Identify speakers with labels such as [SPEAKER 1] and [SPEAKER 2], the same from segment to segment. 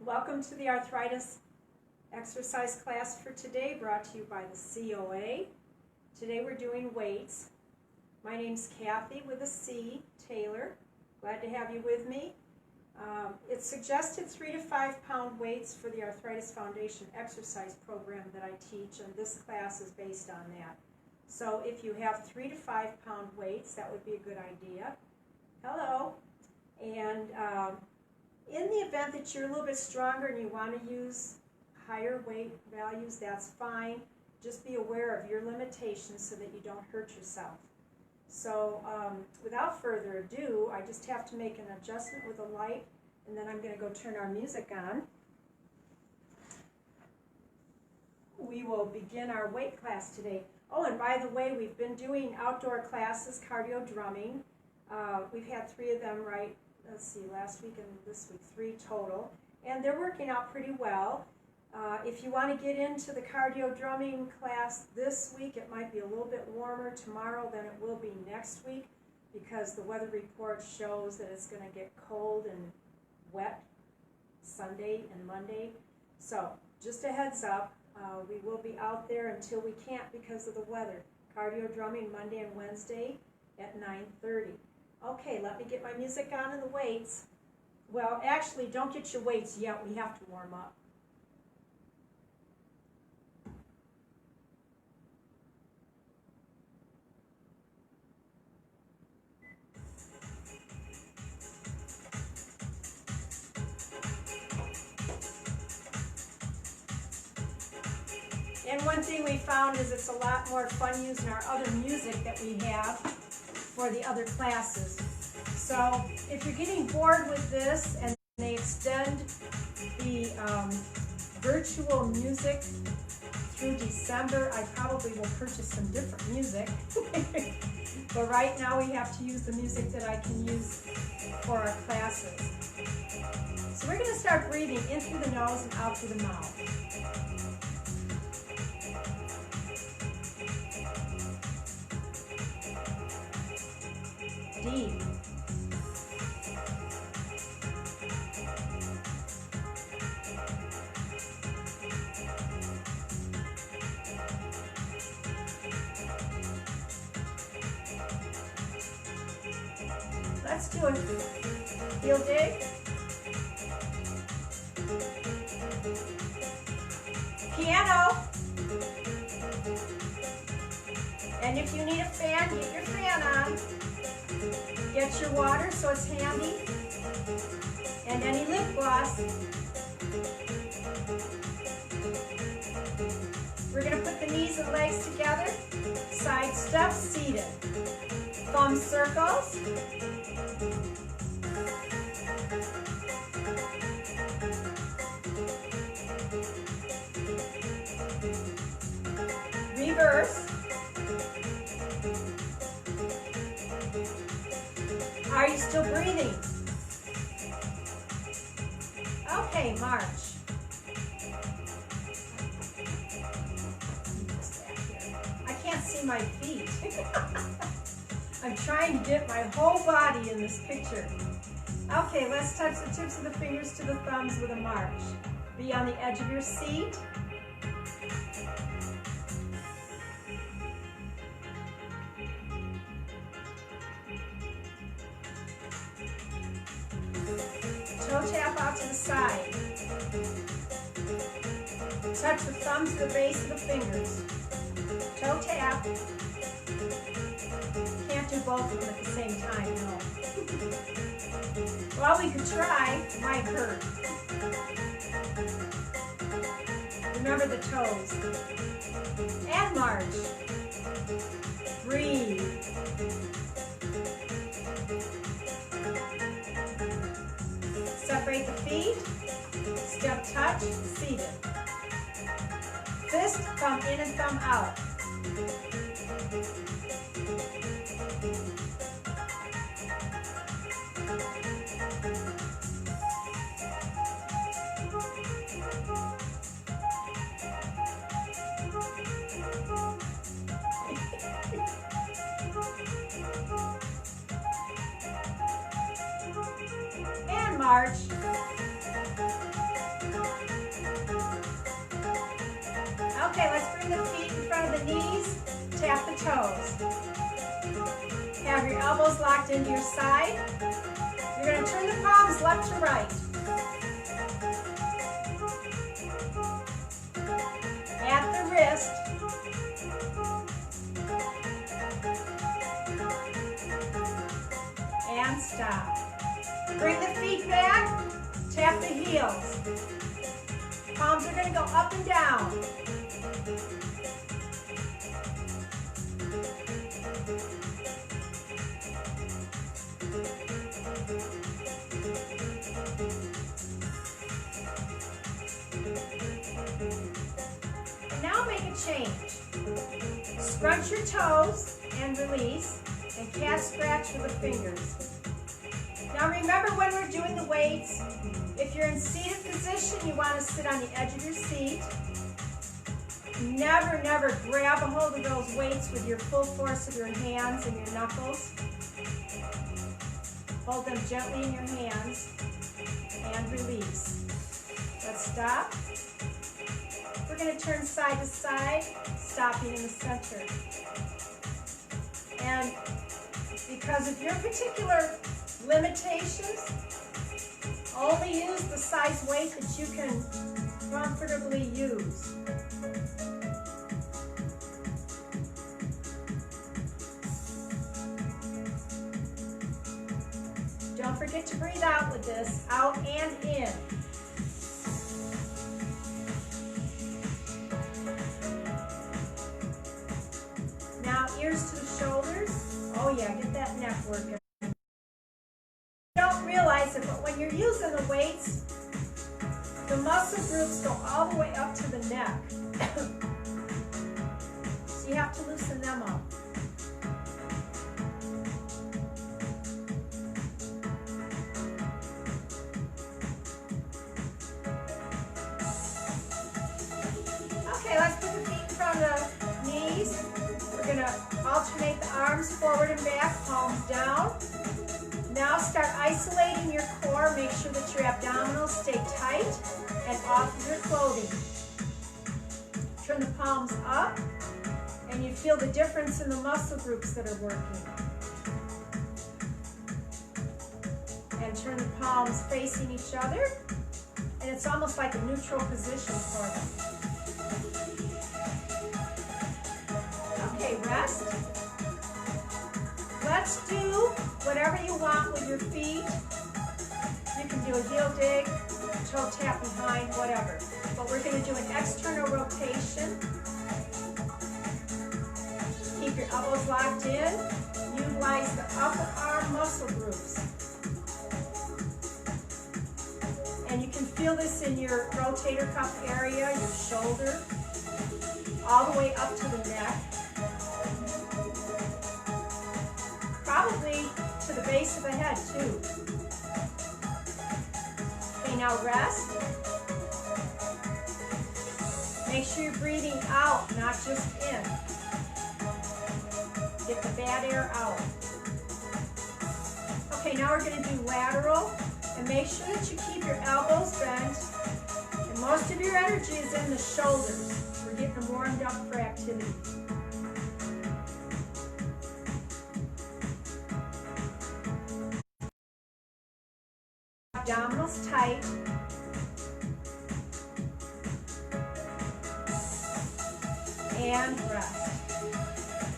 [SPEAKER 1] Welcome to the Arthritis Exercise Class for today, brought to you by the COA. Today we're doing weights. My name's Kathy with a C, Taylor. Glad to have you with me. It's suggested 3 to 5 pound weights for the Arthritis Foundation exercise program that I teach, and this class is based on that. So if you have 3 to 5 pound weights, that would be a good idea. Hello. And in the event that you're a little bit stronger and you want to use higher weight values, that's fine. Just be aware of your limitations so that you don't hurt yourself. So without further ado, I just have to make an adjustment with the light, and then I'm going to go turn our music on. We will begin our weight class today. Oh, and by the way, we've been doing outdoor classes, cardio drumming. We've had 3 of them, right? Let's see, last week and this week, 3 total. And they're working out pretty well. If you want to get into the cardio drumming class this week, it might be a little bit warmer tomorrow than it will be next week, because the weather report shows that it's going to get cold and wet Sunday and Monday. So just a heads up, we will be out there until we can't because of the weather. Cardio drumming Monday and Wednesday at 9:30. Okay, let me get my music on and the weights. Well, actually, don't get your weights yet. We have to warm up. And one thing we found is it's a lot more fun using our other music that we have for the other classes. So if you're getting bored with this and they extend the virtual music through December, I probably will purchase some different music. But right now we have to use the music that I can use for our classes. So we're going to start breathing in through the nose and out through the mouth. Deep. Let's do it. Heel dig. Piano. And if you need a fan, get your fan on. Get your water so it's handy, and any lip gloss. We're going to put the knees and legs together, side step, seated. Thumb circles. Reverse. Are you still breathing? Okay, march. I can't see my feet. I'm trying to get my whole body in this picture. Okay, let's touch the tips of the fingers to the thumbs with a march. Be on the edge of your seat. Toe tap out to the side. Touch the thumbs to the base of the fingers. Toe tap. Can't do both of them at the same time, no. Well, we could try. It might hurt. Remember the toes. And march. Breathe. Separate the feet, step touch, seated. Fist, thumb in and thumb out. And march. Okay, let's bring the feet in front of the knees, tap the toes. Have your elbows locked into your side. You're going to turn the palms left to right. At the wrist. And stop. Bring the feet back, tap the heels. Palms are going to go up and down. And now make a change. Scrunch your toes and release, and cat scratch with the fingers. Now remember, when we're doing the weights, if you're in seated position, you want to sit on the edge of your seat. Never, never grab a hold of those weights with your full force of your hands and your knuckles. Hold them gently in your hands and release. Let's stop. We're going to turn side to side, stopping in the center. And because of your particular limitations, only use the size weight that you can comfortably use. Don't forget to breathe out with this, out and in. Now ears to the shoulders. Oh yeah, get that neck working. Don't realize it, but when you're using the weights, the muscle groups go all the way up to the neck. So you have to loosen them up. Okay, let's put the feet in front of the knees. We're going to alternate the arms forward and back, palms down. Now start isolating your core. Make sure that your abdominals stay tight and off of your clothing. Turn the palms up, and you feel the difference in the muscle groups that are working. And turn the palms facing each other, and it's almost like a neutral position for them. Okay, rest. Let's do whatever you want with your feet. You can do a heel dig, toe tap behind, whatever. But we're going to do an external rotation. Keep your elbows locked in. Utilize the upper arm muscle groups. And you can feel this in your rotator cuff area, your shoulder, all the way up to the neck. Probably to the base of the head too. Okay, now rest. Make sure you're breathing out, not just in. Get the bad air out. Okay, now we're going to do lateral, and make sure that you keep your elbows bent, and most of your energy is in the shoulders. We're getting them warmed up for activity. Abdominals tight. And rest.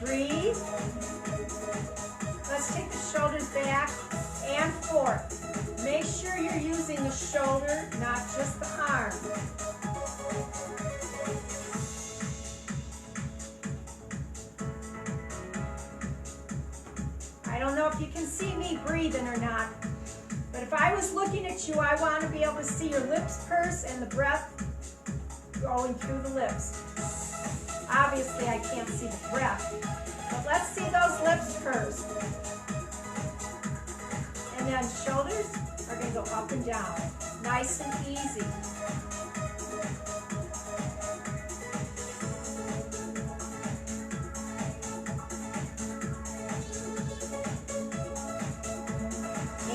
[SPEAKER 1] Breathe. Let's take the shoulders back and forth. Make sure you're using the shoulder, not just the arm. I don't know if you can see me breathing or not. But if I was looking at you, I want to be able to see your lips purse and the breath going through the lips. Obviously, I can't see the breath, but let's see those lips purse. And then shoulders are going to go up and down, nice and easy.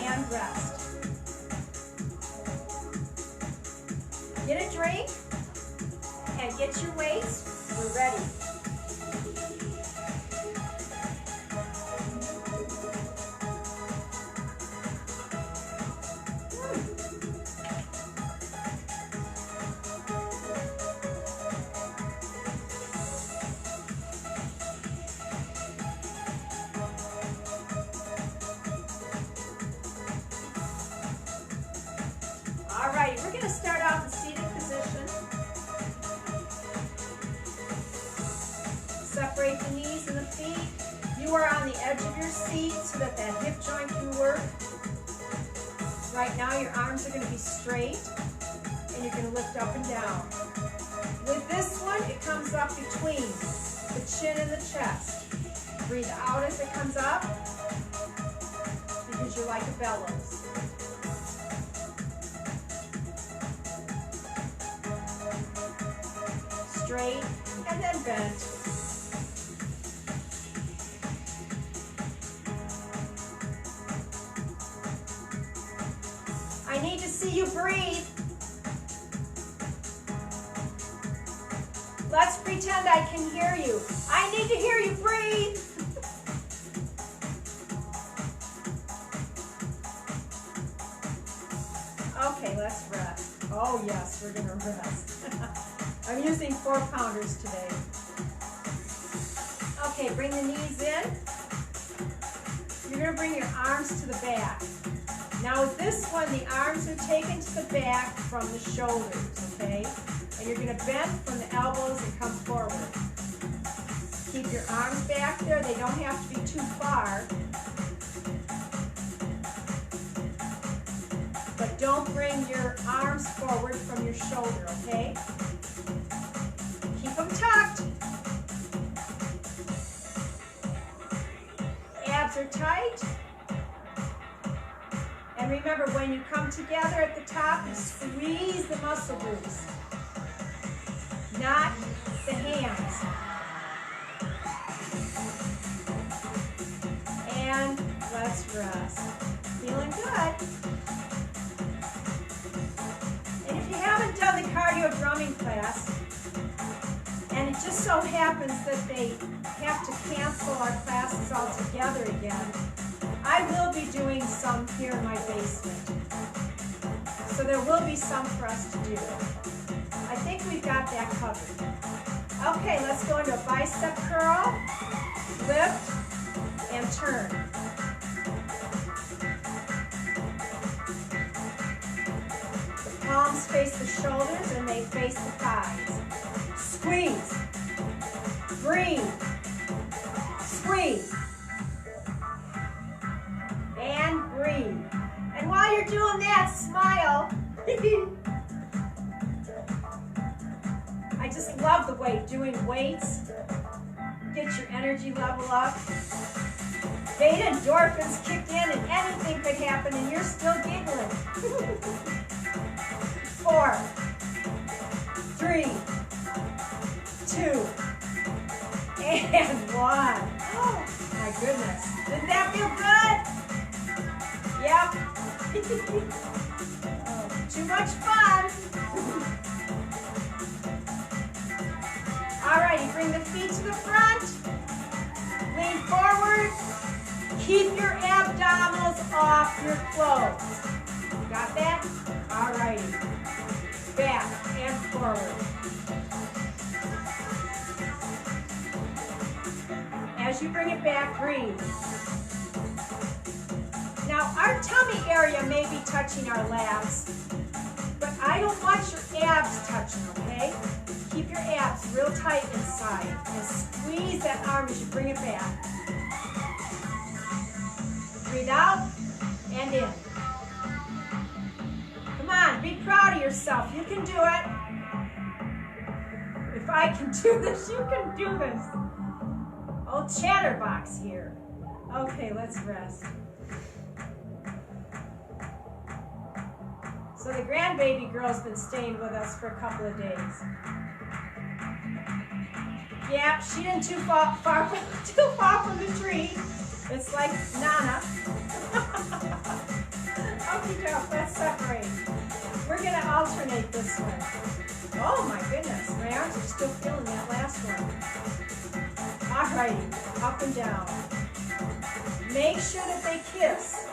[SPEAKER 1] And rest. Get a drink ahead, get your weights. We're ready. Alright, we're going to start off in seated position. Separate the knees and the feet. You are on the edge of your seat so that that hip joint can work. Right now your arms are going to be straight and you're going to lift up and down. With this one, it comes up between the chin and the chest. Breathe out as it comes up because you're like a bellows. Straight and then bent. I need to see you breathe. Let's pretend I can hear you. I need to hear you breathe. Okay, let's rest. Oh yes, we're gonna rest. I'm using 4-pounders today. Okay, bring the knees in. You're going to bring your arms to the back. Now with this one, the arms are taken to the back from the shoulders, okay? And you're going to bend from the elbows and come forward. Keep your arms back there. They don't have to be too far. But don't bring your arms forward from your shoulder, okay? Keep them tucked. Abs are tight. And remember, when you come together at the top, you squeeze the muscle groups, not the hands. And let's rest. Feeling good. And if you haven't done the cardio drumming class, and it just so happens that they have to cancel our classes altogether again, I will be doing some here in my basement. So there will be some for us to do. I think we've got that covered. Okay, let's go into a bicep curl, lift, and turn. The palms face the shoulders and they face the thighs. Squeeze, breathe, squeeze, and breathe. And while you're doing that, smile. I just love the way doing weights. Get your energy level up. Beta endorphins kick in and anything could happen and you're still giggling. 4, 3, 2, and 1. Oh my goodness. Didn't that feel good? Yep. Oh, too much fun. Alrighty, bring the feet to the front. Lean forward. Keep your abdominals off your clothes. Got that? Alrighty. Back and forward. As you bring it back, breathe. Now, our tummy area may be touching our lats, but I don't want your abs touching, okay? Keep your abs real tight inside and squeeze that arm as you bring it back. Breathe out and in. Come on, be proud of yourself. You can do it. If I can do this, you can do this. Old chatterbox here. Okay, let's rest. So the grandbaby girl's been staying with us for a couple of days. Yeah, she didn't too far from the tree. It's like Nana. Okay, Joe, let's separate. We're gonna alternate this one. Oh my goodness, my arms are still feeling that last one. Alrighty, up and down. Make sure that they kiss.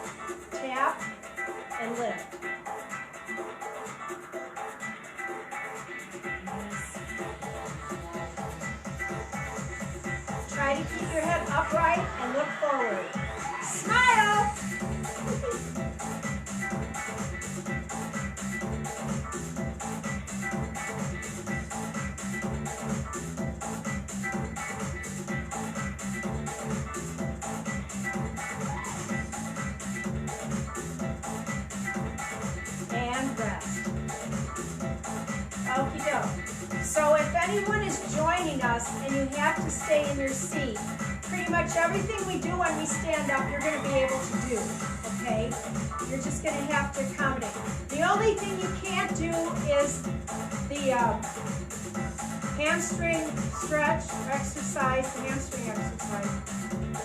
[SPEAKER 1] Tap and lift. Try to keep your head upright and look forward. Smile! And rest. Okie doke. So if anyone is joining us and you have to stay in your seat, pretty much everything we do when we stand up, you're going to be able to do, okay? You're just going to have to accommodate. The only thing you can't do is the hamstring stretch exercise, the hamstring exercise,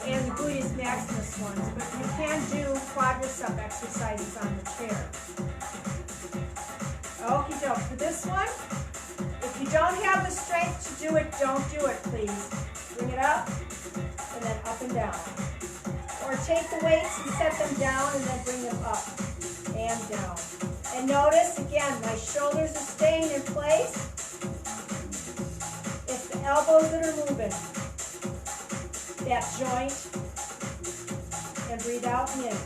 [SPEAKER 1] and the gluteus maximus ones, but you can do quadricep exercises on the chair. Okie doke. For this one, if you don't have the strength to do it, don't do it, please. Bring it up, and then up and down. Or take the weights and set them down, and then bring them up and down. And notice, again, my shoulders are staying in place. It's the elbows that are moving. That joint. And breathe out and in.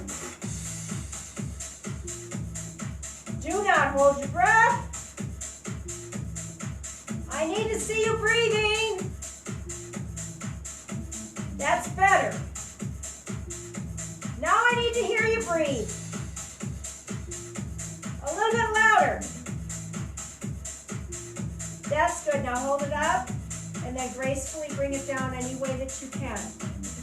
[SPEAKER 1] Do not hold your breath. I need to see you breathing. That's better. Now I need to hear you breathe. A little bit louder. That's good. Now hold it up and then gracefully bring it down any way that you can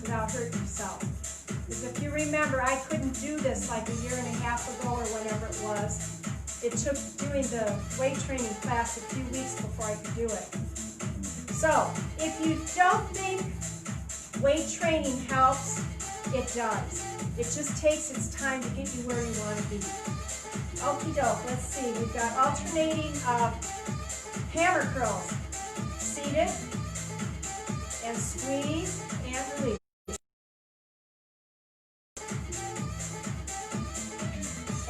[SPEAKER 1] without hurting yourself. Because if you remember, I couldn't do this like a year and a half ago or whenever it was. It took doing the weight training class a few weeks before I could do it. So, if you don't think weight training helps, it does. It just takes its time to get you where you want to be. Okie doke, let's see. We've got alternating hammer curls. Seated, and squeeze, and release.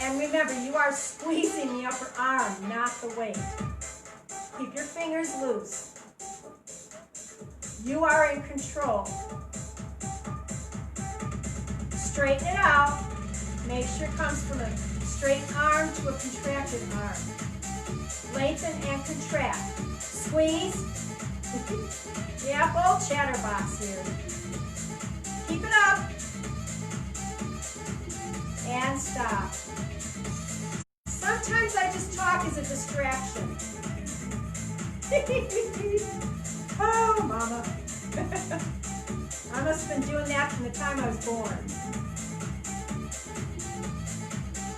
[SPEAKER 1] And remember, you are squeezing the upper arm, not the weight. Keep your fingers loose. You are in control. Straighten it out. Make sure it comes from a straight arm to a contracted arm. Lengthen and contract. Squeeze. Yep, old chatterbox here. Keep it up. And stop. Sometimes I just talk as a distraction. Oh, mama. I must have been doing that from the time I was born.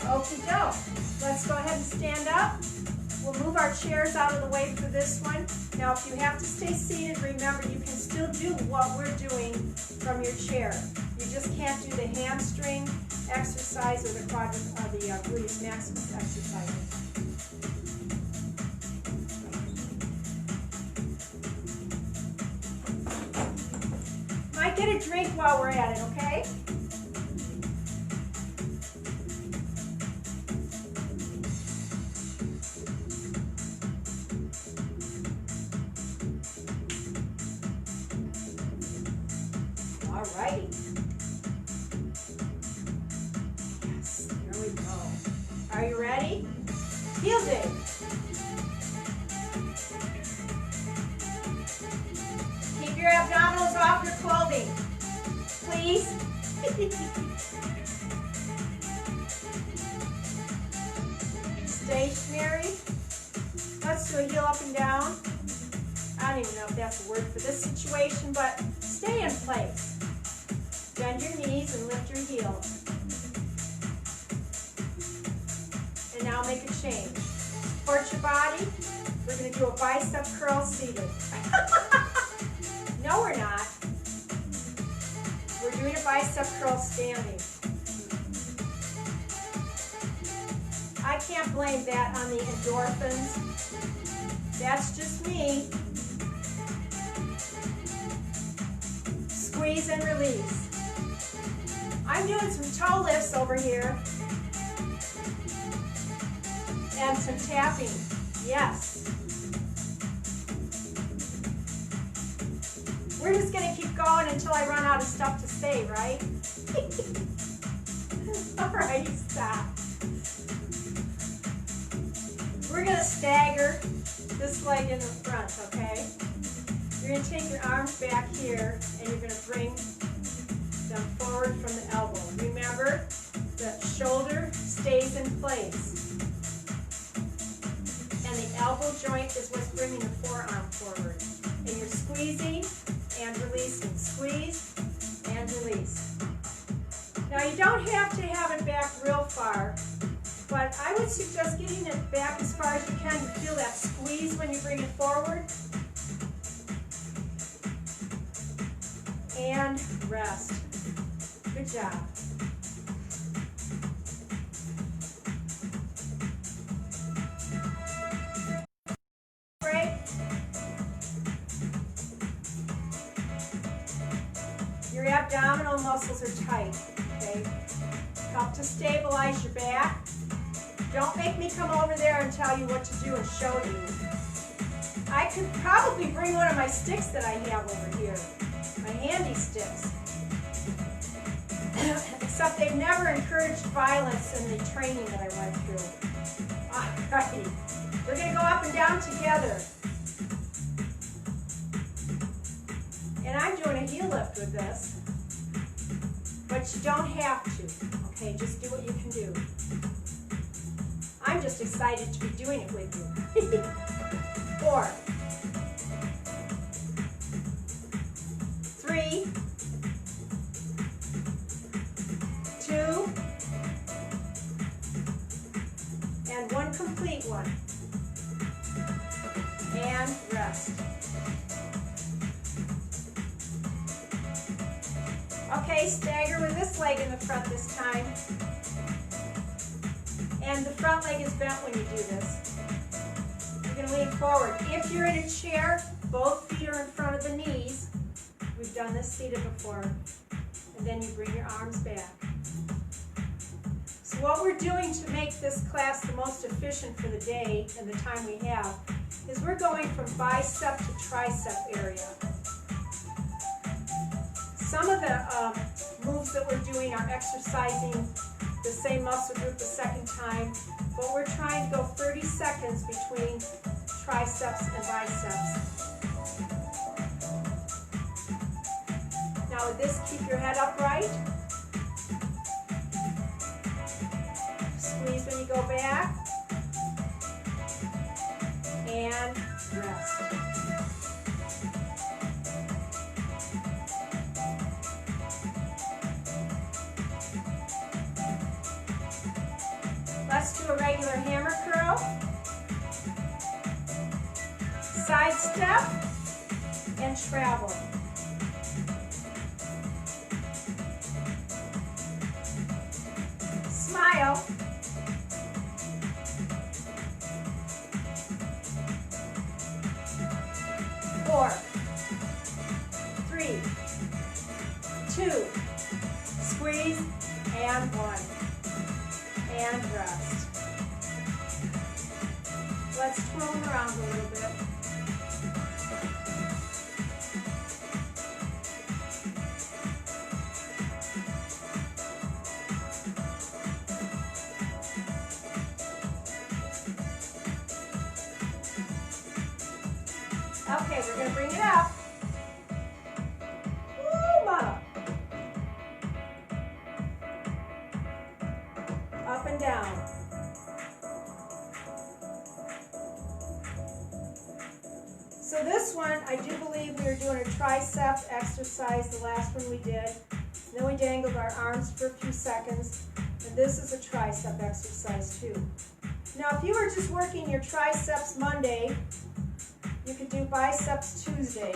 [SPEAKER 1] Okie doke. Let's go ahead and stand up. We'll move our chairs out of the way for this one. Now, if you have to stay seated, remember you can still do what we're doing from your chair. You just can't do the hamstring exercise or the gluteus maximus exercises. Might get a drink while we're at it, okay? Alrighty. Yes, there we go. Are you ready? Heel dig. Keep your abdominals off your clothing, please. Stationary. Let's do a heel up and down. I don't even know if that's a word for this situation, but stay in place. Bend your knees and lift your heels. And now make a change. Support your body. We're going to do a bicep curl seated. No, we're not. We're doing a bicep curl standing. I can't blame that on the endorphins That's just me. Squeeze and release. I'm doing some toe lifts over here. And some tapping. Yes. We're just going to keep going until I run out of stuff to say, right? All right, stop. We're going to stagger this leg in the front, okay? You're going to take your arms back here and you're going to bring them forward from the elbow. Remember, the shoulder stays in place. And the elbow joint is what's bringing the forearm forward. And you're squeezing and releasing. Squeeze and release. Now you don't have to have it back real far, but I would suggest getting it back as far as you can to feel that squeeze when you bring it forward. And rest. Good job. Break. Your abdominal muscles are tight, okay? Help to stabilize your back. Don't make me come over there and tell you what to do and show you. I could probably bring one of my sticks that I have over here, my handy sticks. Except they've never encouraged violence in the training that I went through. All right, we're going to go up and down together. And I'm doing a heel lift with this, but you don't have to, okay? Just do what you can do. I'm just excited to be doing it with you. 4, 3, 2, and 1 complete one. And rest. Okay, stagger with this leg in the front this time. And the front leg is bent when you do this. You're going to lean forward. If you're in a chair, both feet are in front of the knees. We've done this seated before. And then you bring your arms back. So what we're doing to make this class the most efficient for the day and the time we have is we're going from bicep to tricep area. Some of the moves that we're doing are exercising the same muscle group the second time, but we're trying to go 30 seconds between triceps and biceps. Now with this, keep your head upright. Squeeze when you go back. And rest. Let's do a regular hammer curl, side step, and travel. Smile. Four, 3, 2, squeeze, and 1. And rest. Let's twirl them around a little bit. Okay, we're going to bring it up. Woo, mama. Up and down. So this one, I do believe we were doing a tricep exercise, the last one we did. Then we dangled our arms for a few seconds. And this is a tricep exercise too. Now if you were just working your triceps Monday, you could do biceps Tuesday.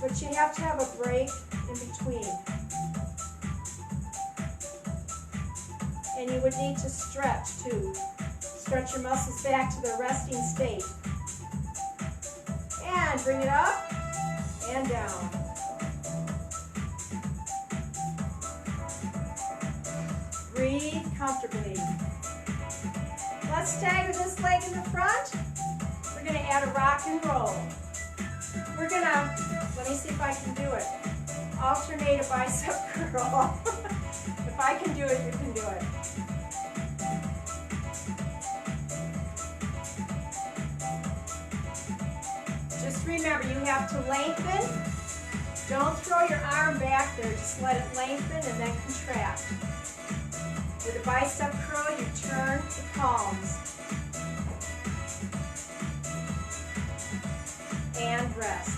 [SPEAKER 1] But you have to have a break in between. And you would need to stretch too. Stretch your muscles back to their resting state. And bring it up and down. Breathe comfortably. Let's stagger this leg in the front. We're going to add a rock and roll. We're going to, let me see if I can do it, alternate a bicep curl. If I can do it, you can do it. Just remember, you have to lengthen. Don't throw your arm back there. Just let it lengthen and then contract. With a bicep curl, you turn the palms. And rest.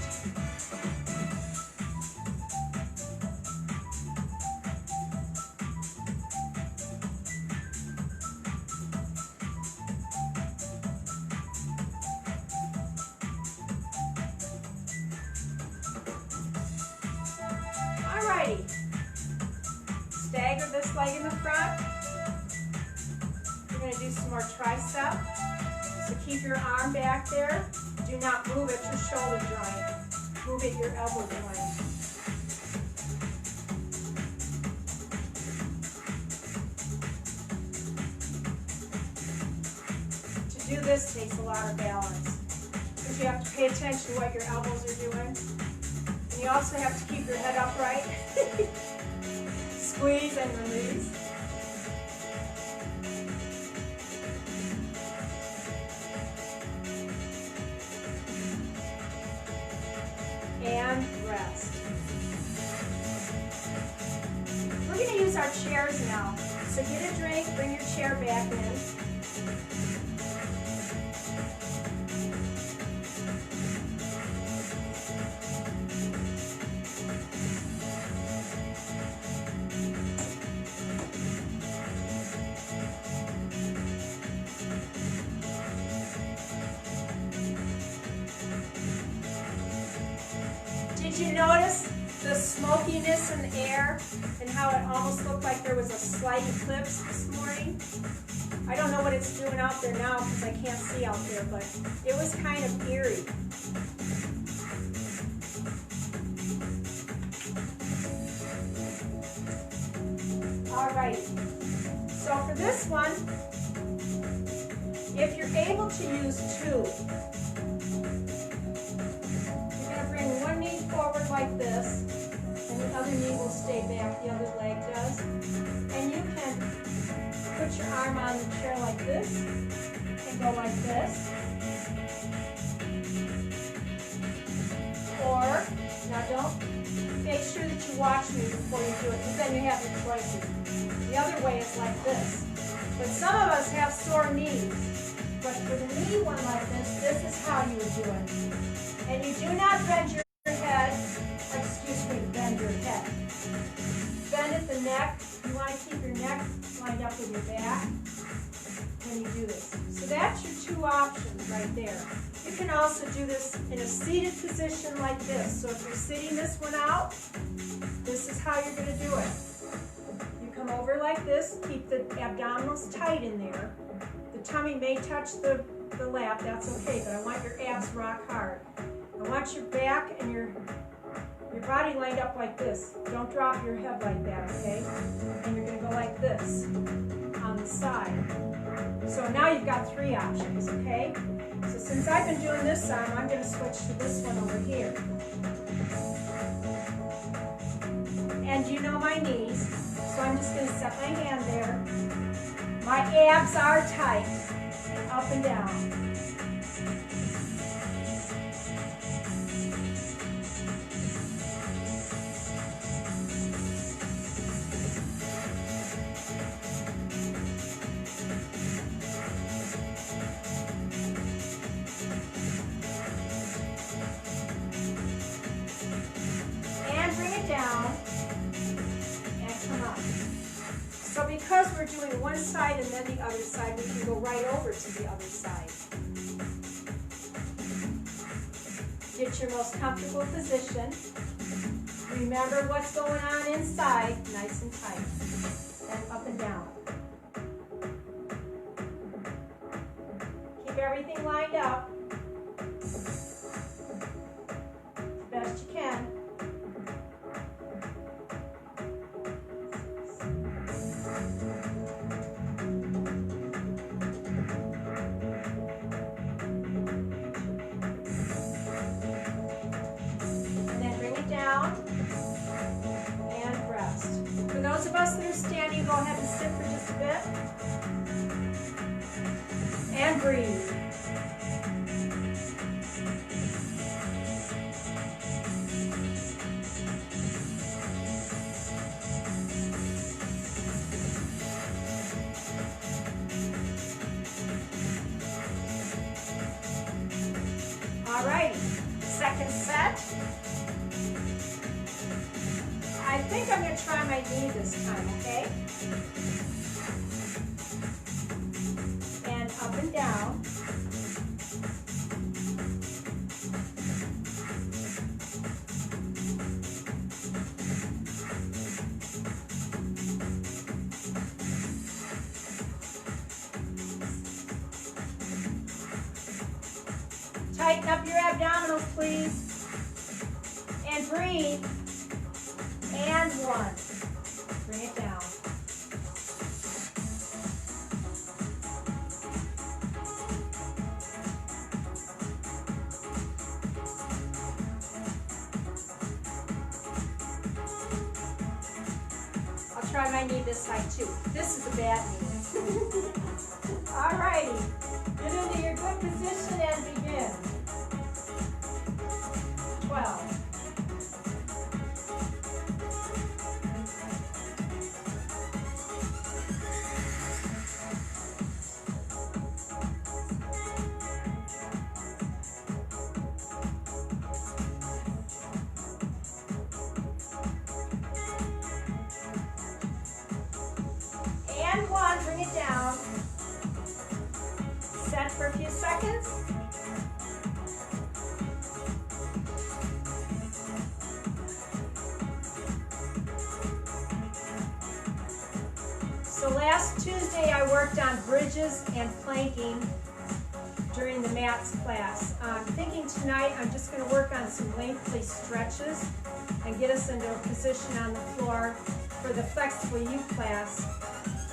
[SPEAKER 1] Alrighty. Stagger this leg in the front. We're going to do some more tricep. So keep your arm back there. Do not move at your shoulder joint. Move at your elbow joint. To do this takes a lot of balance. Because you have to pay attention to what your elbows are doing. And you also have to keep your head upright. Squeeze and release. And rest. We're going to use our chairs now. So get a drink, bring your chair back in. Did you notice the smokiness in the air and how it almost looked like there was a slight eclipse this morning? I don't know what it's doing out there now because I can't see out there, but it was kind of eerie. Alright, so for this one, if you're able to use two, bring one knee forward like this, and the other knee will stay back, the other leg does. And you can put your arm on the chair like this, and go like this. Or, now don't, make sure that you watch me before you do it, because then you have your choices. The other way is like this. But some of us have sore knees. But for the knee one like this is how you would do it. And you do not bend your head, bend your head. Bend at the neck. You want to keep your neck lined up with your back when you do this. So that's your two options right there. You can also do this in a seated position like this. So if you're sitting this one out, this is how you're going to do it. You come over like this, keep the abdominals tight in there. The tummy may touch the lap, that's okay, but I want your abs rock hard. I want your back and your body lined up like this. Don't drop your head like that, okay? And you're going to go like this on the side. So now you've got three options, okay? So since I've been doing this arm, I'm going to switch to this one over here. And you know my knees, so I'm just going to set my hand there. My abs are tight, and up and down. Down and come up. So because we're doing one side and then the other side, we can go right over to the other side. Get your most comfortable position. Remember what's going on inside, nice and tight. And up and down. Keep everything lined up. you can. And then bring it down and rest. For those of us that are standing, go ahead and sit for just a bit. And breathe. Alrighty, second set. I think I'm going to try my knee this time, okay? And up and down. Tighten up your abdominals, please. And breathe. And one. Bring it down. I'll try my knee this side too. This is a bad knee. Alrighty. Get into your good position and begin. 12. And one, bring it down. Set for a few seconds. So last Tuesday I worked on bridges and planking during the mats class. I'm thinking tonight I'm just going to work on some lengthy stretches and get us into a position on the floor for the flexible U class,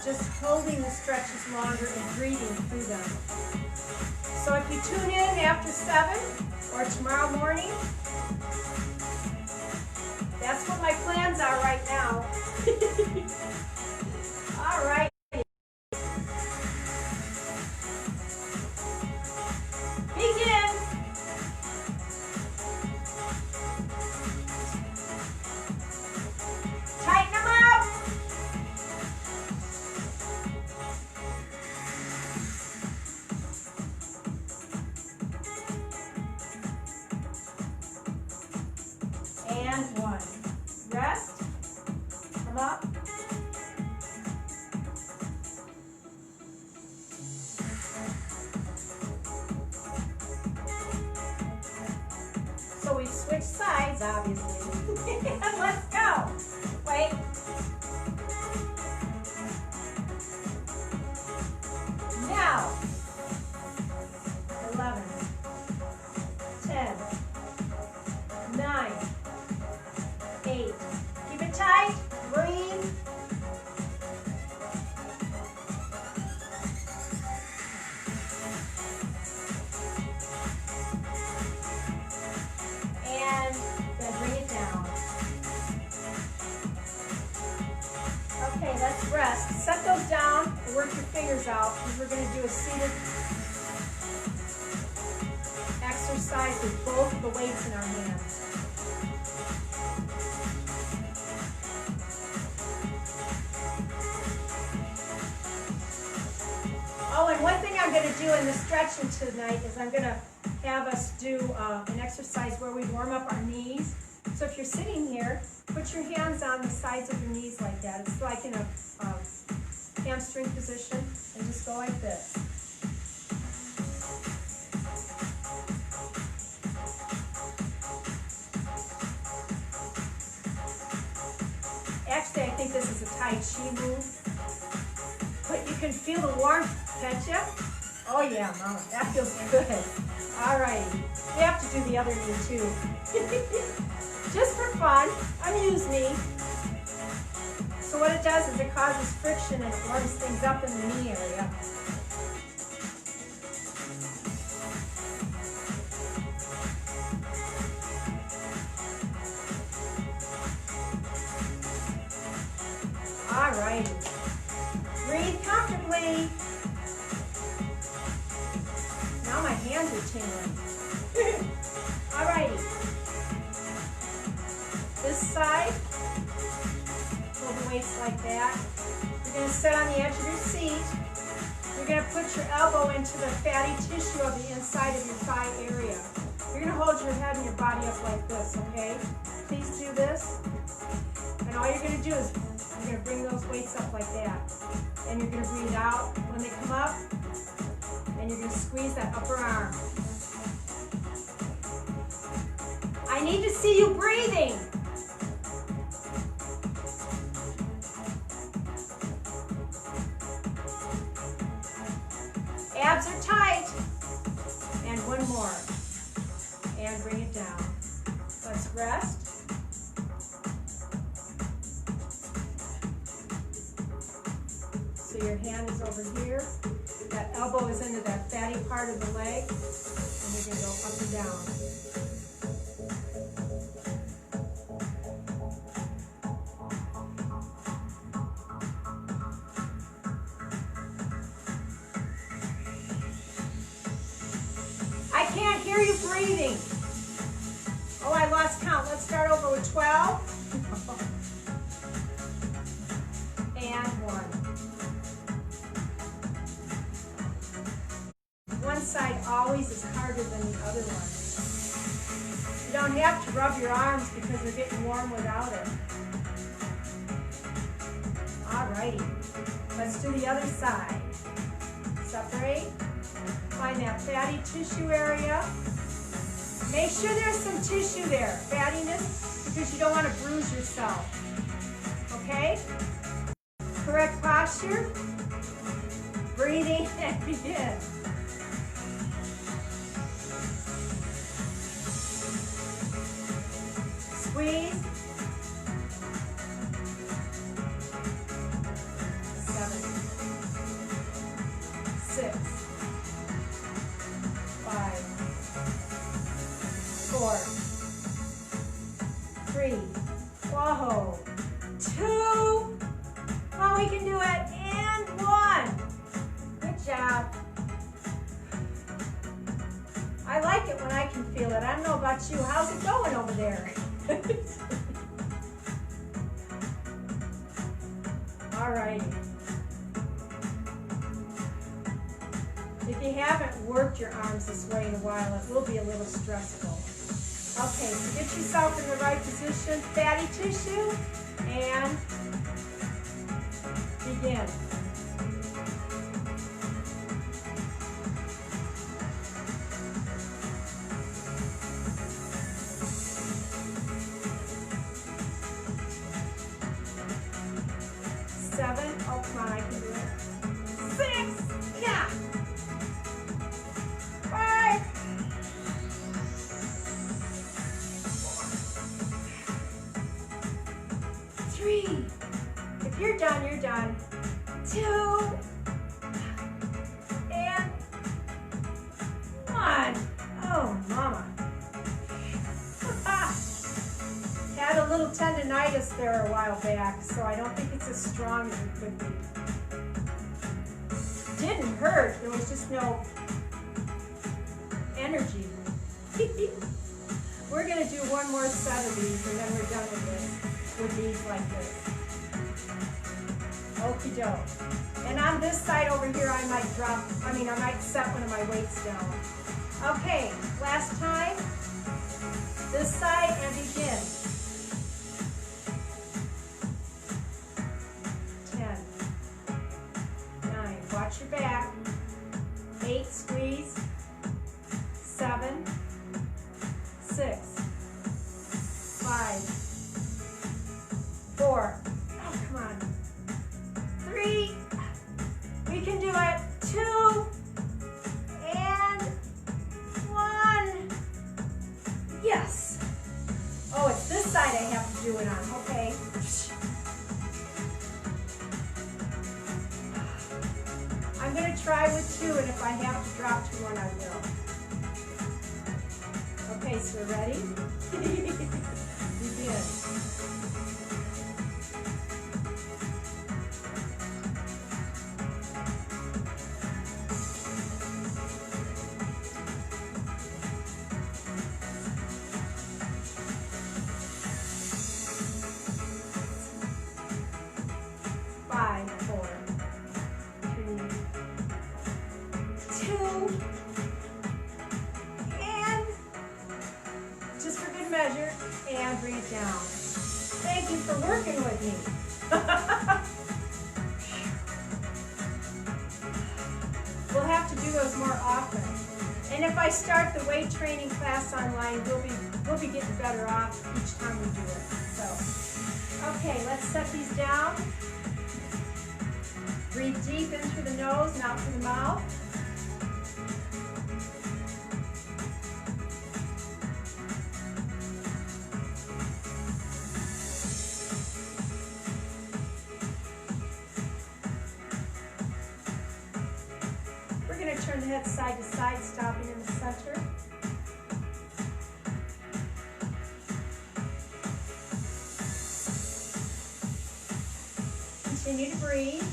[SPEAKER 1] just holding the stretches longer and breathing through them. So if you tune in after 7 or tomorrow morning, that's what my plans are right now. All right. Begin. Tighten them up. And one. Rest. Come up. So we've switched sides, obviously. And let's go. Wait. Now. 11, 10, 9, 8. Keep it tight. Breathe. And then bring it down. Okay, let's rest. Set those down and work your fingers out because we're going to do a seated exercise with both of the weights in our hands. Oh, and one thing I'm going to do in the stretching tonight is I'm going to have us do an exercise where we warm up our knees. So if you're sitting here, put your hands on the sides of your knees like that. It's like in a hamstring position, and just go like this. Actually, I think this is a Tai Chi move, but you can feel the warmth, can't you? Oh yeah, Mama, that feels good. All right, we have to do the other knee too. Just for fun, amuse me. So what it does is it causes friction and it warms things up in the knee area. All right, breathe comfortably. Now my hands are tingling. Alrighty. This side, hold the weights like that. You're going to sit on the edge of your seat. You're going to put your elbow into the fatty tissue of the inside of your thigh area. You're going to hold your head and your body up like this, okay? Please do this. And all you're going to do is you're going to bring those weights up like that. And you're going to breathe out when they come up. And you're going to squeeze that upper arm. I need to see you breathing. Abs are tight. And one more. And bring it down. Let's rest. So your hand is over here. That elbow is into that fatty part of the leg, and you're going to go up and down. I can't hear you breathing. Oh, I lost count. Let's start over with 12. And 1. One side always is harder than the other one. You don't have to rub your arms because they're getting warm without it. Alrighty, let's do the other side. Separate, find that fatty tissue area. Make sure there's some tissue there, fattiness, because you don't want to bruise yourself. Okay? Correct posture, breathing, and begin. Squeeze. 7, 6, 5, 4, 3, whoa, 2, well, we can do it, and 1. Good job. I like it when I can feel it. I don't know about you. How's it going over there? All righty. If you haven't worked your arms this way in a while, it will be a little stressful. Okay, so get yourself in the right position, fatty tissue, and begin. Seven. Oh, come on, I can do it. 6. Yeah. 5. 3. If you're done, you're done. 2. And 1. Oh, mama. Had a little tendonitis there a while back, so I don't think it's as strong as it could be. Didn't hurt, there was just no energy. We're going to do one more set of these and then we're done with this, with these like this. Okie doke. And on this side over here, I might set one of my weights down. Okay, last time. This side and begin. 10, 9, watch your back. 8, squeeze. 7, 6, 5, 4, oh, come on. 3, we can do it. 2, with 2, and if I have to drop to 1, I will. Okay, so ready? Begin. 5, 4, 3, 2, and just for good measure, and bring it down. Thank you for working with me. We'll have to do those more often. And if I start the weight training class online, we'll be getting better off each time we do it. So, okay, let's set these down. Breathe deep in through the nose and out through the mouth. We're going to turn the head side to side, stopping in the center. Continue to breathe.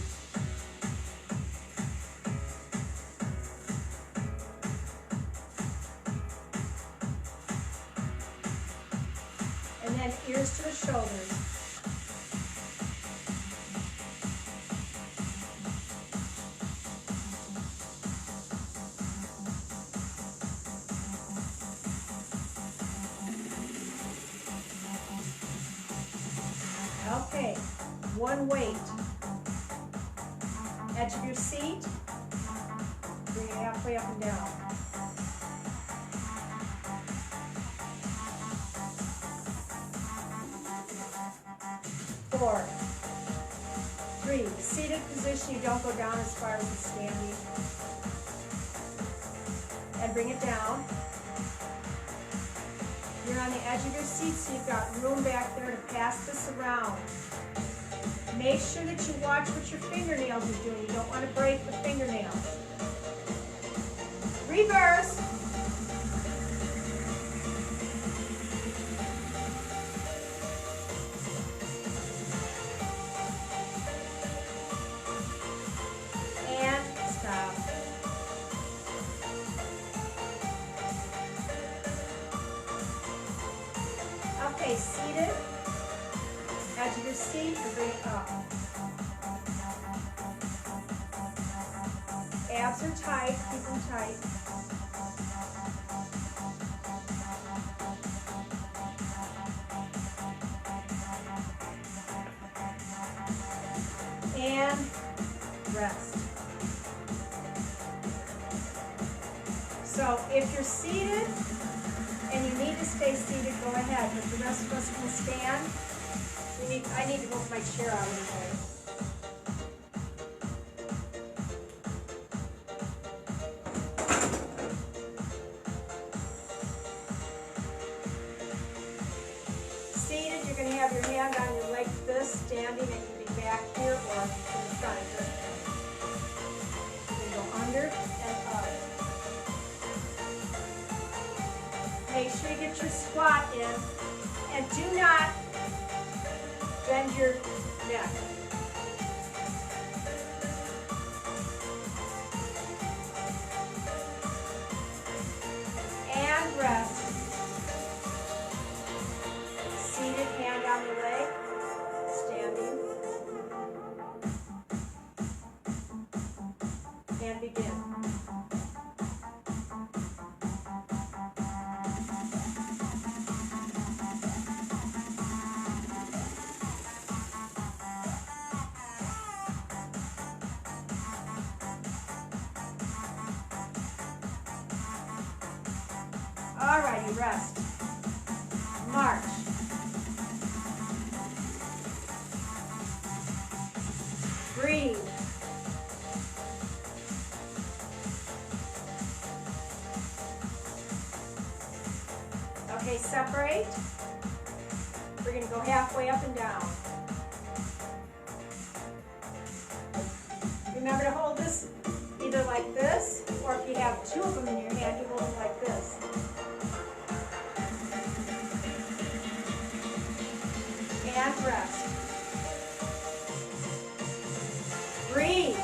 [SPEAKER 1] And then ears to the shoulders. Okay, one weight. Edge of your seat. Bring it halfway up and down. Four, three, seated position, you don't go down as far as the standing. And bring it down. You're on the edge of your seat, so you've got room back there to pass this around. Make sure that you watch what your fingernails are doing. You don't want to break the fingernails. Reverse. Okay, seated, edge of your seat, and bring it up. Abs are tight, keep them tight. And rest. So if you're seated, and you need to stay seated, go ahead. But the rest of us can stand. I need to move my chair out of the way. Seated, you're going to have your hand on your leg like this. Standing, it can be back here or to the front. You're going to go under and up. Make sure you get your squat in, and do not bend your neck. And rest. Seated, hand on the leg, standing. And begin. Alrighty, rest. March. Breathe. Okay, separate. We're going to go halfway up and down. Remember to hold this either either like this, or if you have two of them in your hand, you hold them like this. And rest. Breathe.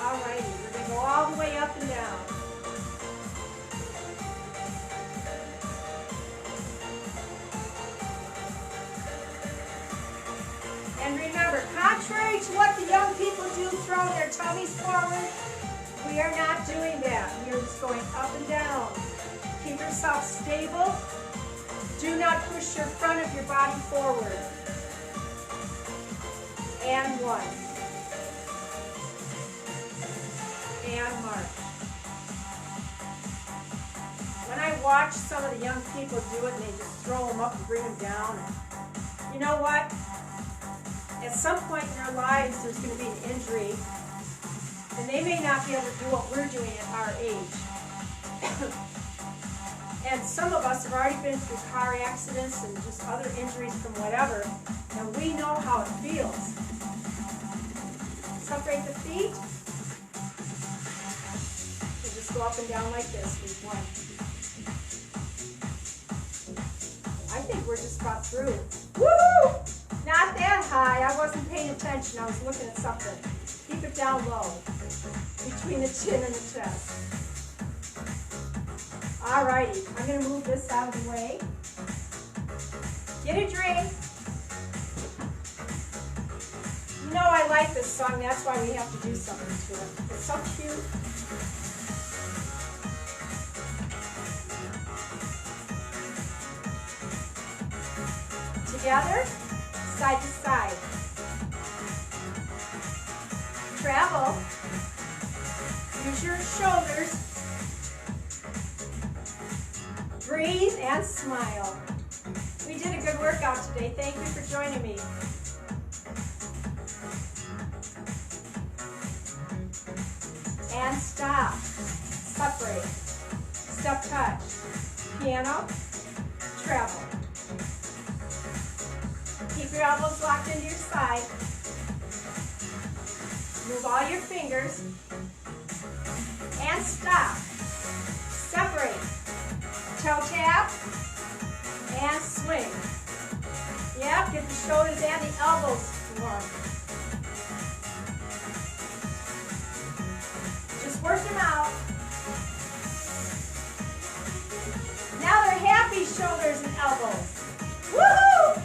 [SPEAKER 1] Alrighty, we're going to go all the way up and down. And remember, contrary to what the young people do, throwing their tummies forward, we are not doing that. We are just going up and down. Keep yourself stable. Do not push your front of your body forward. And one. And march. When I watch some of the young people do it and they just throw them up and bring them down, you know what? At some point in their lives there's going to be an injury and they may not be able to do what we're doing at our age. And some of us have already been through car accidents and just other injuries from whatever, and we know how it feels. Separate the feet. Go up and down like this with one. I think we're just about through. Woo! Not that high. I wasn't paying attention. I was looking at something. Keep it down low. Between the chin and the chest. Alrighty. I'm going to move this out of the way. Get a drink. You know I like this song. That's why we have to do something to it. It's so cute. Together, side to side. Travel. Use your shoulders. Breathe and smile. We did a good workout today. Thank you for joining me. And stop. Separate. Step touch. Piano. Travel. Keep your elbows locked into your side. Move all your fingers. And stop. Separate. Toe tap. And swing. Yep, get the shoulders and the elbows warm. Just work them out. Now they're happy shoulders and elbows. Woohoo!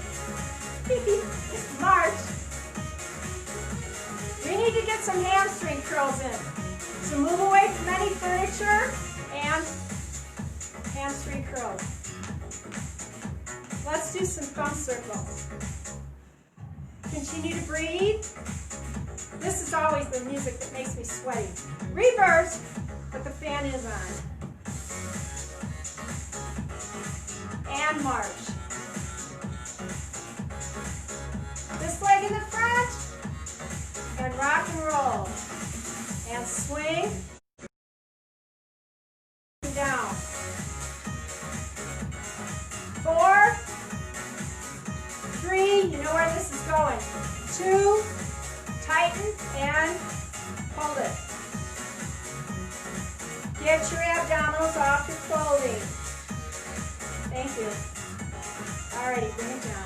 [SPEAKER 1] March. We need to get some hamstring curls in. So move away from any furniture and hamstring curls. Let's do some thumb circles. Continue to breathe. This is always the music that makes me sweaty. Reverse, but the fan is on. And march. This leg in the front, and rock and roll, and swing, down. 4, 3, you know where this is going. 2, tighten, and hold it. Get your abdominals off your clothing. Thank you. Alrighty, bring it down.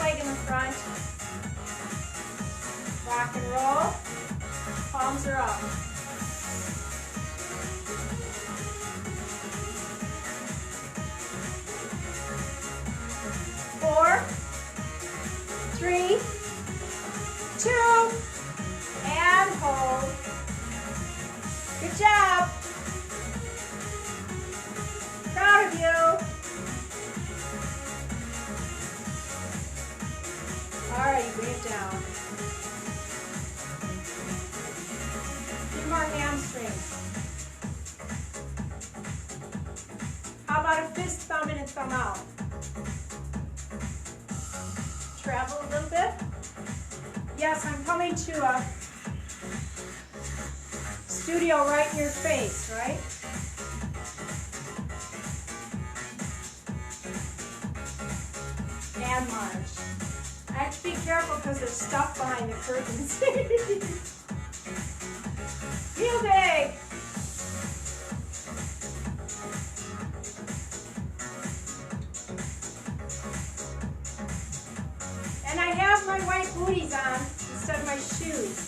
[SPEAKER 1] Leg in the front, rock and roll, palms are up. 4, 3, 2, and hold. Good job. Proud of you. Alright, bring it down. Few more hamstrings. How about a fist, thumb in and thumb out? Travel a little bit. Yes, I'm coming to a studio right in your face, right? And march. I have to be careful because there's stuff behind the curtains. Heel day. And I have my white booties on instead of my shoes.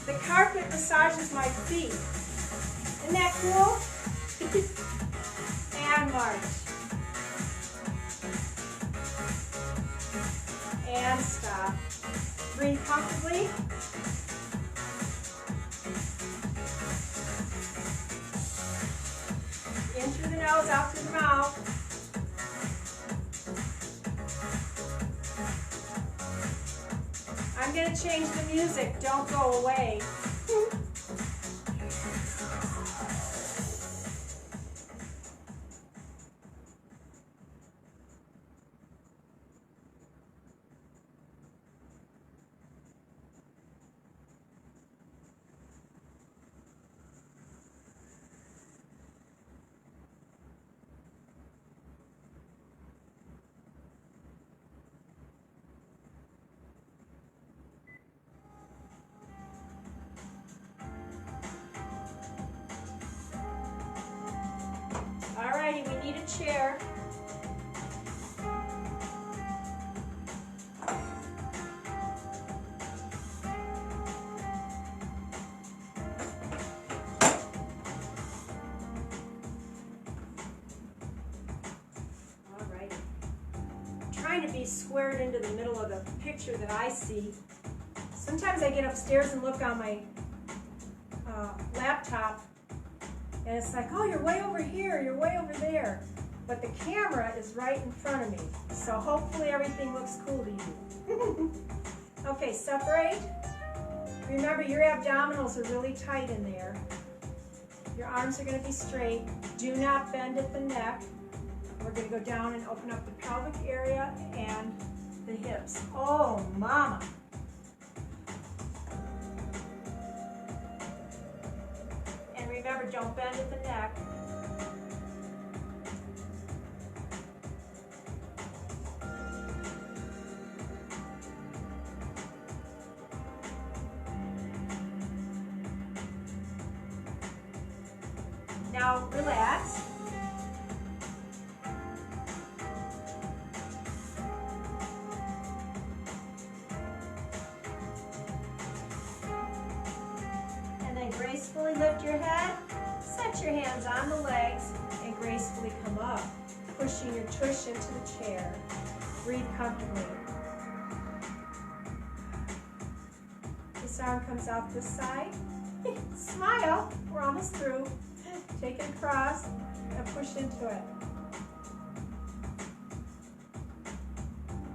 [SPEAKER 1] The carpet massages my feet. Isn't that cool? And march. And stop. Breathe comfortably. In through the nose, out through the mouth. I'm going to change the music. Don't go away. Alrighty, we need a chair. Alrighty. I'm trying to be squared into the middle of the picture that I see. Sometimes I get upstairs and look on my laptop, and it's like, oh, you're way over here, you're way over there. But the camera is right in front of me. So hopefully everything looks cool to you. Okay, separate. Remember, your abdominals are really tight in there. Your arms are going to be straight. Do not bend at the neck. We're going to go down and open up the pelvic area and the hips. Oh, mama. Remember, don't bend at the neck. Now relax. And then gracefully lift your head. Set your hands on the legs and gracefully come up, pushing your tush into the chair. Breathe comfortably. This arm comes out this side. Smile. We're almost through. Take it across and push into it.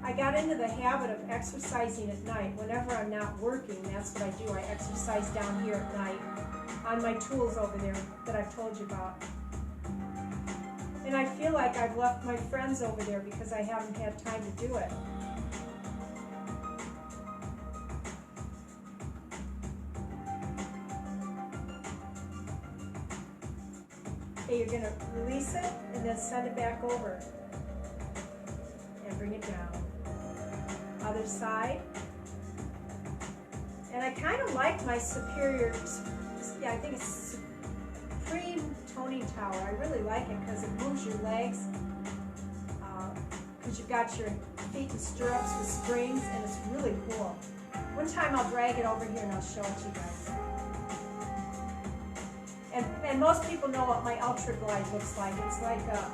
[SPEAKER 1] I got into the habit of exercising at night. Whenever I'm not working, that's what I do. I exercise down here at night on my tools over there that I've told you about. And I feel like I've left my friends over there because I haven't had time to do it. Okay, you're going to release it and then send it back over. And bring it down. Other side. And I kind of like my superior, yeah, I think it's Supreme Toning Tower. I really like it because it moves your legs. Because you've got your feet in stirrups with springs, and it's really cool. One time I'll drag it over here and I'll show it to you guys. And most people know what my Ultra Glide looks like. It's like a,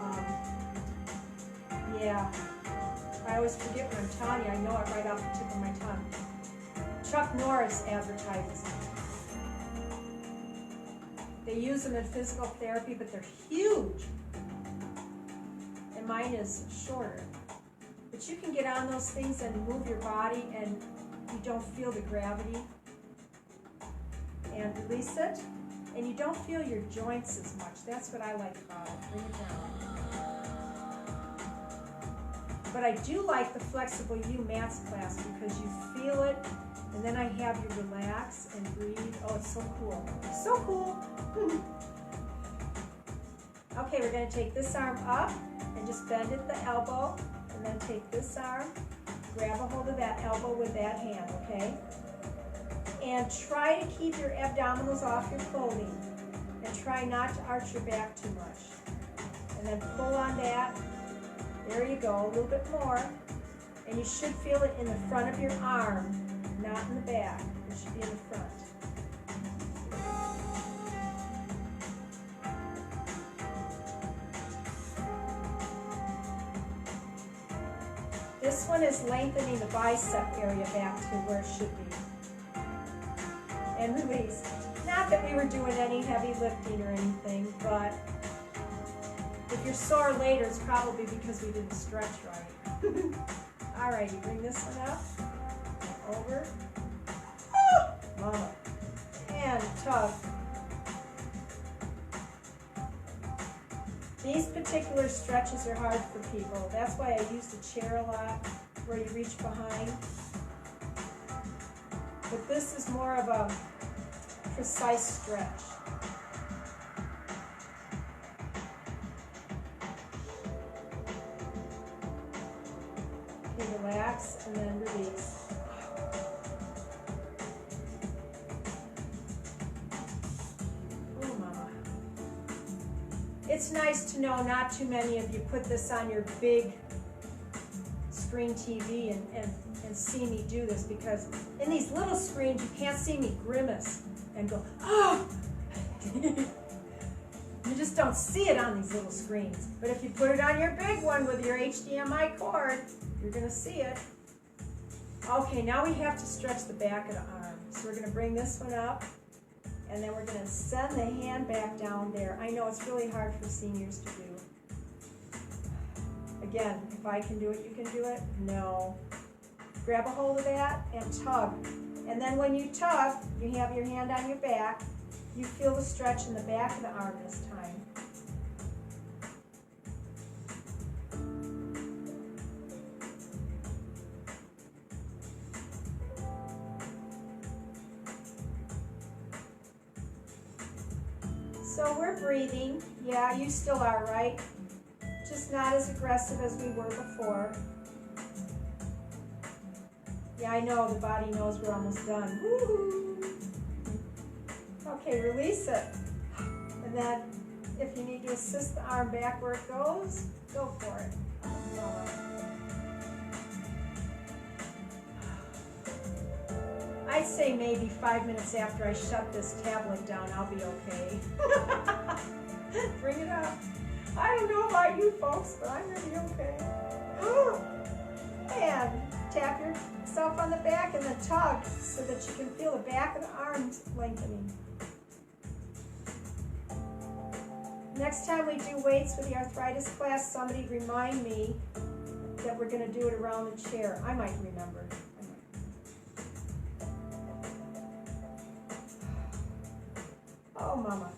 [SPEAKER 1] yeah. I always forget what I'm telling you. I know it right off the tip of my tongue. Chuck Norris advertises them. They use them in physical therapy, but they're huge. And mine is shorter. But you can get on those things and move your body, and you don't feel the gravity. And release it. And you don't feel your joints as much. That's what I like about it. Bring it down. But But I do like the Flexible U Mats class because you feel it, and then I have you relax and breathe. Oh, it's so cool. So cool. Okay, we're going to take this arm up and just bend at the elbow, and then take this arm, grab a hold of that elbow with that hand, okay? And try to keep your abdominals off your clothing, and try not to arch your back too much. And then pull on that. There you go, a little bit more. And you should feel it in the front of your arm, not in the back. It should be in the front. This one is lengthening the bicep area back to where it should be. And release. Not that we were doing any heavy lifting or anything, but if you're sore later, it's probably because we didn't stretch right. Alrighty, bring this one up, over, mama, and tug. These particular stretches are hard for people. That's why I use the chair a lot, where you reach behind. But this is more of a precise stretch. Okay, relax and then release. Oh, mama. It's nice to know not too many of you put this on your big screen TV and see me do this, because in these little screens you can't see me grimace and go, oh! You just don't see it on these little screens. But if you put it on your big one with your HDMI cord, you're going to see it. Okay, now we have to stretch the back of the arm. So we're going to bring this one up, and then we're going to send the hand back down there. I know it's really hard for seniors to do. Again, if I can do it, you can do it? No. Grab a hold of that and tug. And then when you tug, you have your hand on your back. You feel the stretch in the back of the arm this time. So we're breathing. Yeah, you still are, right? Just not as aggressive as we were before. Yeah, I know, the body knows we're almost done. Woo-hoo. Okay, release it. And then if you need to assist the arm back where it goes, go for it. I'd say maybe 5 minutes after I shut this tablet down, I'll be okay. Bring it up. I don't know about you folks, but I'm really okay. And tap yourself on the back and then tug so that you can feel the back of the arms lengthening. Next time we do weights with the arthritis class, somebody remind me that we're going to do it around the chair. I might remember. Oh, mama.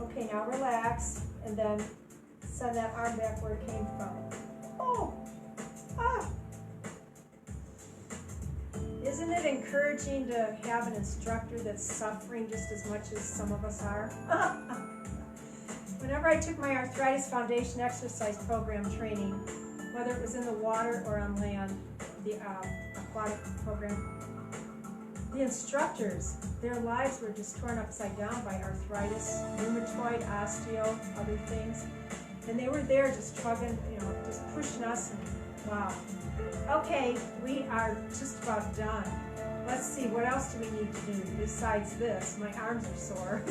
[SPEAKER 1] Okay, now relax, and then send that arm back where it came from. Oh, ah. Isn't it encouraging to have an instructor that's suffering just as much as some of us are? Whenever I took my Arthritis Foundation exercise program training, whether it was in the water or on land, the aquatic program, the instructors, their lives were just torn upside down by arthritis, rheumatoid, osteo, other things. And they were there just trugging, just pushing us. And wow. Okay, we are just about done. Let's see, what else do we need to do besides this? My arms are sore.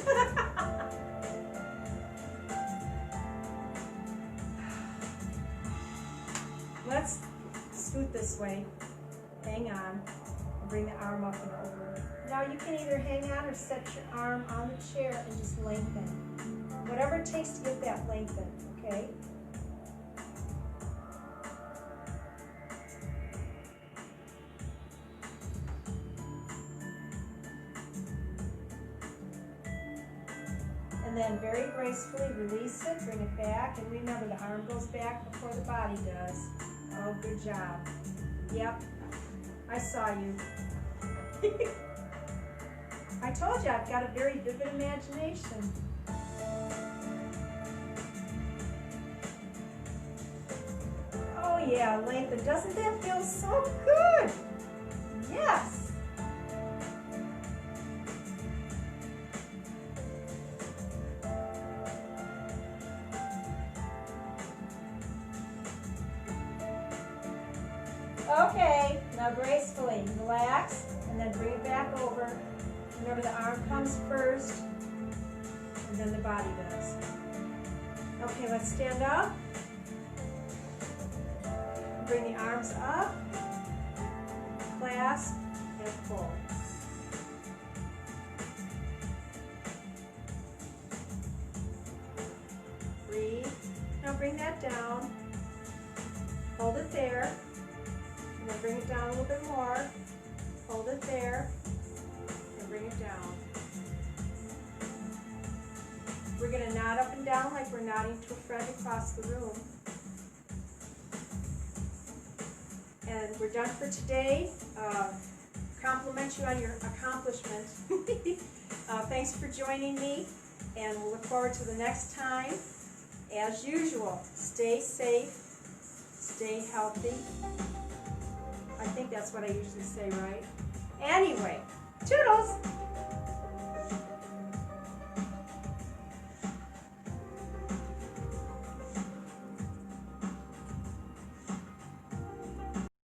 [SPEAKER 1] Let's scoot this way. Hang on. Bring the arm up and over. Now you can either hang on or set your arm on the chair and just lengthen. Whatever it takes to get that lengthened, okay? And then very gracefully release it, bring it back, and remember the arm goes back before the body does. Oh, good job. Yep, I saw you. I told you I've got a very vivid imagination. Oh yeah, lengthen. Doesn't that feel so good? Yes. Okay, now gracefully relax and then bring it back over. Remember the arm comes first and then the body does. Okay, let's stand up. Bring the arms up, clasp, and pull. Breathe. Now bring that down. Hold it there. And then bring it down a little bit more. Hold it there. And bring it down. We're going to nod up and down like we're nodding to a friend across the room. And we're done for today. Compliment you on your accomplishment. Thanks for joining me, and we'll look forward to the next time. As usual, stay safe, stay healthy. I think that's what I usually say, right? Anyway, toodles!